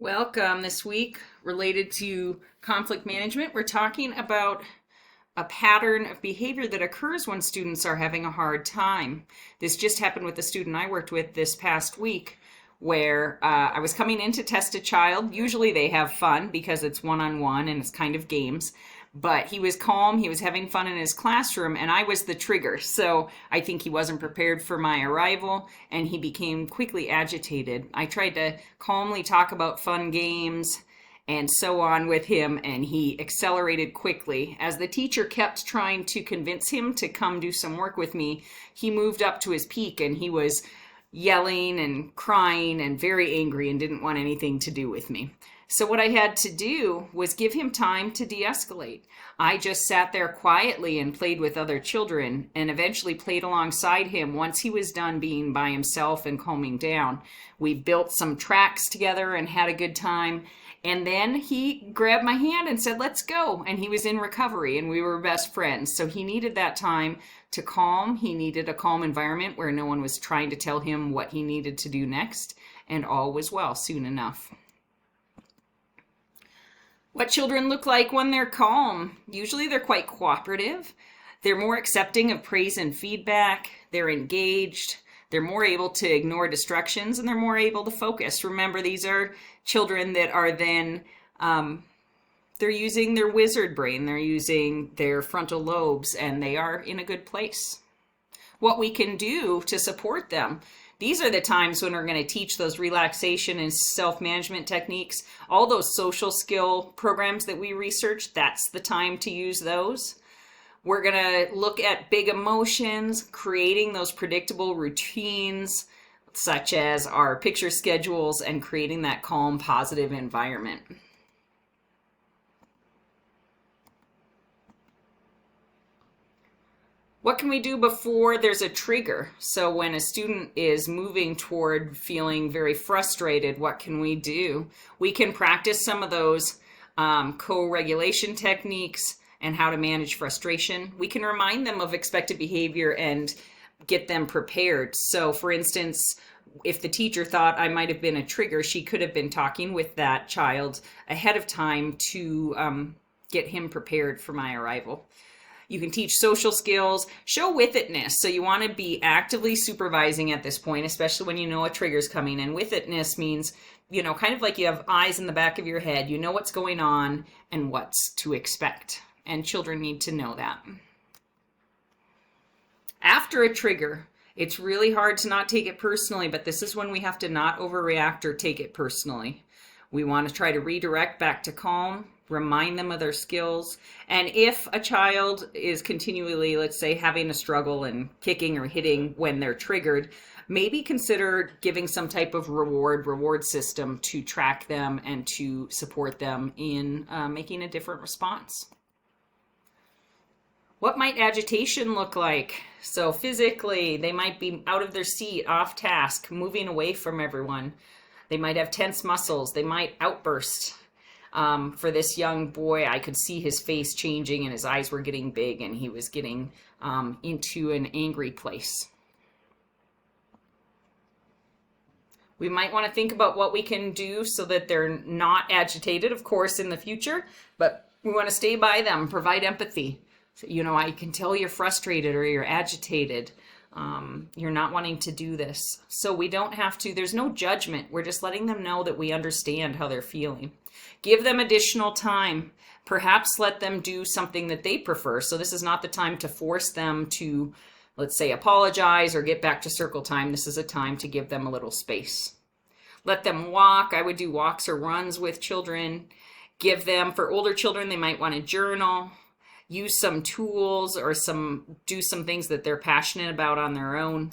Welcome. This week, related to conflict management, we're talking about a pattern of behavior that occurs when students are having a hard time. This just happened with the student I worked with this past week, where I was coming in to test a child. Usually they have fun because it's one-on-one and it's kind of games. But he was calm, he was having fun in his classroom, and I was the trigger. So I think he wasn't prepared for my arrival, and he became quickly agitated. I tried to calmly talk about fun games and so on with him, and he accelerated quickly. As the teacher kept trying to convince him to come do some work with me, he moved up to his peak, and he was yelling and crying and very angry and didn't want anything to do with me. So what I had to do was give him time to de-escalate. I just sat there quietly and played with other children and eventually played alongside him once he was done being by himself and calming down. We built some tracks together and had a good time. And then he grabbed my hand and said, "Let's go." And he was in recovery and we were best friends. So he needed that time to calm. He needed a calm environment where no one was trying to tell him what he needed to do next. And all was well soon enough. What children look like when they're calm. Usually they're quite cooperative. They're more accepting of praise and feedback. They're engaged. They're more able to ignore distractions and they're more able to focus. Remember, these are children that are then, they're using their wizard brain. They're using their frontal lobes and they are in a good place. What we can do to support them. These are the times when we're going to teach those relaxation and self-management techniques. All those social skill programs that we research, that's the time to use those. We're going to look at big emotions, creating those predictable routines, such as our picture schedules and creating that calm, positive environment. What can we do before there's a trigger? So when a student is moving toward feeling very frustrated, what can we do? We can practice some of those co-regulation techniques and how to manage frustration. We can remind them of expected behavior and get them prepared. So for instance, if the teacher thought I might have been a trigger, she could have been talking with that child ahead of time to get him prepared for my arrival. You can teach social skills, show with itness. So you want to be actively supervising at this point, especially when you know a trigger's coming. And with itness means, kind of like you have eyes in the back of your head. You know what's going on and what's to expect. And children need to know that. After a trigger, it's really hard to not take it personally, but this is when we have to not overreact or take it personally. We want to try to redirect back to calm, remind them of their skills. And if a child is continually, let's say, having a struggle and kicking or hitting when they're triggered, maybe consider giving some type of reward system to track them and to support them in making a different response. What might agitation look like? So physically, they might be out of their seat, off task, moving away from everyone. They might have tense muscles. They might outburst. For this young boy, I could see his face changing and his eyes were getting big and he was getting into an angry place. We might want to think about what we can do so that they're not agitated, of course, in the future, but we want to stay by them, provide empathy. So, I can tell you're frustrated or you're agitated. You're not wanting to do this. So we don't have to, there's no judgment. We're just letting them know that we understand how they're feeling. Give them additional time. Perhaps let them do something that they prefer. So this is not the time to force them to, let's say, apologize or get back to circle time. This is a time to give them a little space. Let them walk. I would do walks or runs with children. Give them, for older children, they might want to journal. Use some tools or do some things that they're passionate about on their own.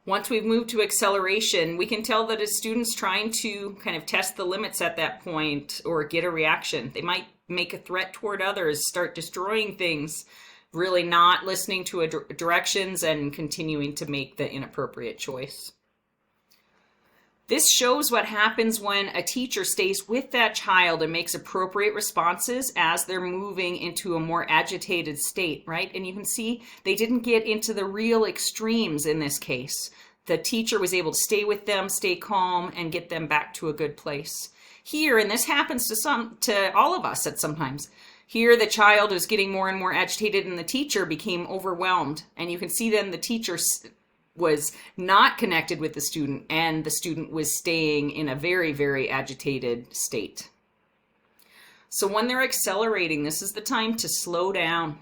Once we've moved to acceleration, we can tell that a student's trying to kind of test the limits at that point or get a reaction. They might make a threat toward others, start destroying things, really not listening to directions and continuing to make the inappropriate choice. This shows what happens when a teacher stays with that child and makes appropriate responses as they're moving into a more agitated state, right? And you can see they didn't get into the real extremes in this case. the teacher was able to stay with them, stay calm, and get them back to a good place. Here, and this happens to all of us at sometimes, here the child is getting more and more agitated and the teacher became overwhelmed. And you can see then the teacher was not connected with the student and the student was staying in a very, very agitated state. So when they're accelerating, this is the time to slow down,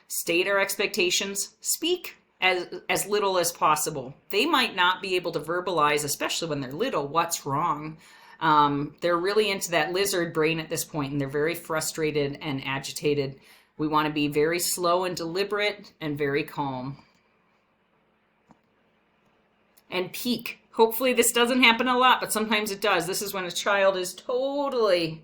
state our expectations, speak as little as possible. They might not be able to verbalize, especially when they're little, what's wrong. They're really into that lizard brain at this point, and they're very frustrated and agitated. We want to be very slow and deliberate and very calm. And peak. Hopefully this doesn't happen a lot, but sometimes it does. This is when a child is totally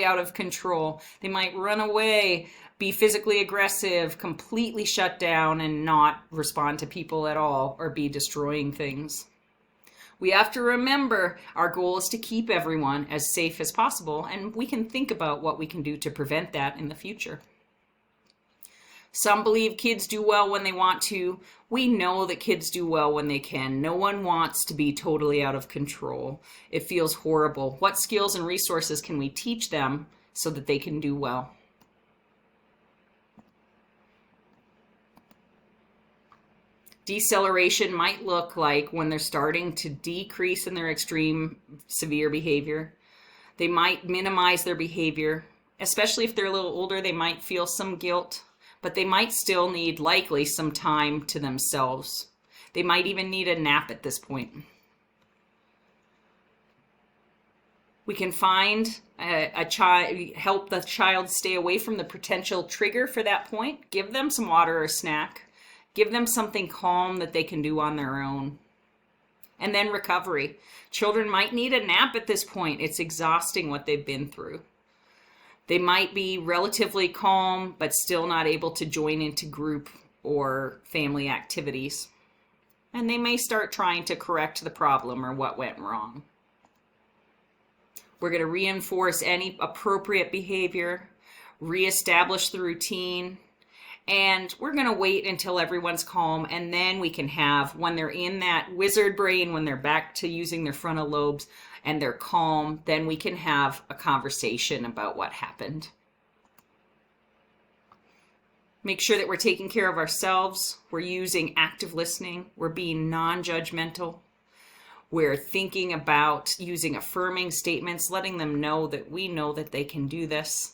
out of control. They might run away, be physically aggressive, completely shut down, and not respond to people at all, or be destroying things. We have to remember our goal is to keep everyone as safe as possible, and we can think about what we can do to prevent that in the future. Some believe kids do well when they want to. We know that kids do well when they can. No one wants to be totally out of control. It feels horrible. What skills and resources can we teach them so that they can do well? Deceleration might look like when they're starting to decrease in their extreme severe behavior. They might minimize their behavior, especially if they're a little older. They might feel some guilt, but they might still need likely some time to themselves. They might even need a nap at this point. We can find a child, help the child stay away from the potential trigger for that point. Give them some water or snack. Give them something calm that they can do on their own. And then recovery. Children might need a nap at this point. It's exhausting what they've been through. They might be relatively calm, but still not able to join into group or family activities. And they may start trying to correct the problem or what went wrong. We're going to reinforce any appropriate behavior, reestablish the routine, and we're going to wait until everyone's calm, and then we can have, when they're in that wizard brain, when they're back to using their frontal lobes and they're calm, then we can have a conversation about what happened. Make sure that we're taking care of ourselves. We're using active listening. We're being non-judgmental. We're thinking about using affirming statements, letting them know that we know that they can do this.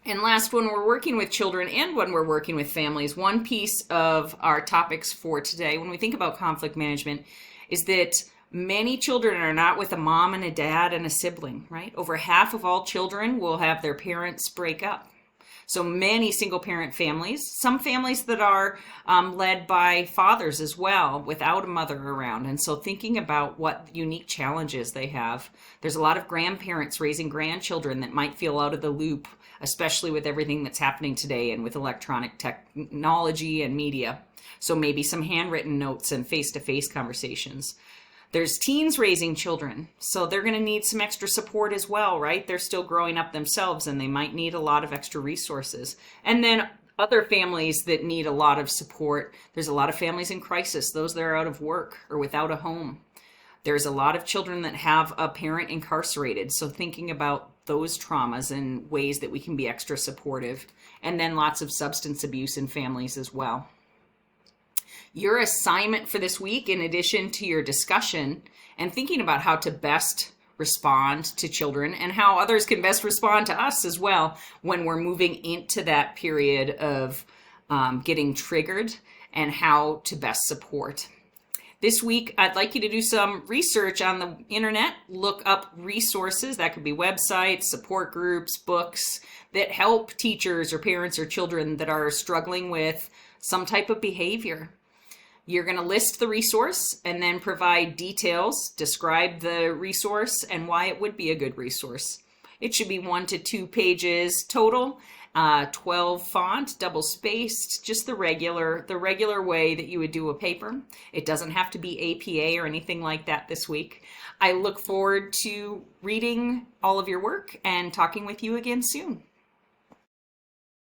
And last, when we're working with children and when we're working with families, one piece of our topics for today, when we think about conflict management, is that many children are not with a mom and a dad and a sibling, right? Over half of all children will have their parents break up. So many single parent families, some families that are led by fathers as well, without a mother around. And so thinking about what unique challenges they have. There's a lot of grandparents raising grandchildren that might feel out of the loop, especially with everything that's happening today and with electronic technology and media. So maybe some handwritten notes and face-to-face conversations. There's teens raising children, so they're going to need some extra support as well, right? They're still growing up themselves and they might need a lot of extra resources. And then other families that need a lot of support. There's a lot of families in crisis, those that are out of work or without a home. There's a lot of children that have a parent incarcerated, so thinking about those traumas and ways that we can be extra supportive. And then lots of substance abuse in families as well. Your assignment for this week, in addition to your discussion and thinking about how to best respond to children and how others can best respond to us as well when we're moving into that period of getting triggered, and how to best support. This week, I'd like you to do some research on the internet, look up resources, that could be websites, support groups, books, that help teachers or parents or children that are struggling with some type of behavior. You're going to list the resource and then provide details, describe the resource and why it would be a good resource. It should be 1 to 2 pages total, 12 font, double spaced, just the regular way that you would do a paper. It doesn't have to be APA or anything like that this week. I look forward to reading all of your work and talking with you again soon.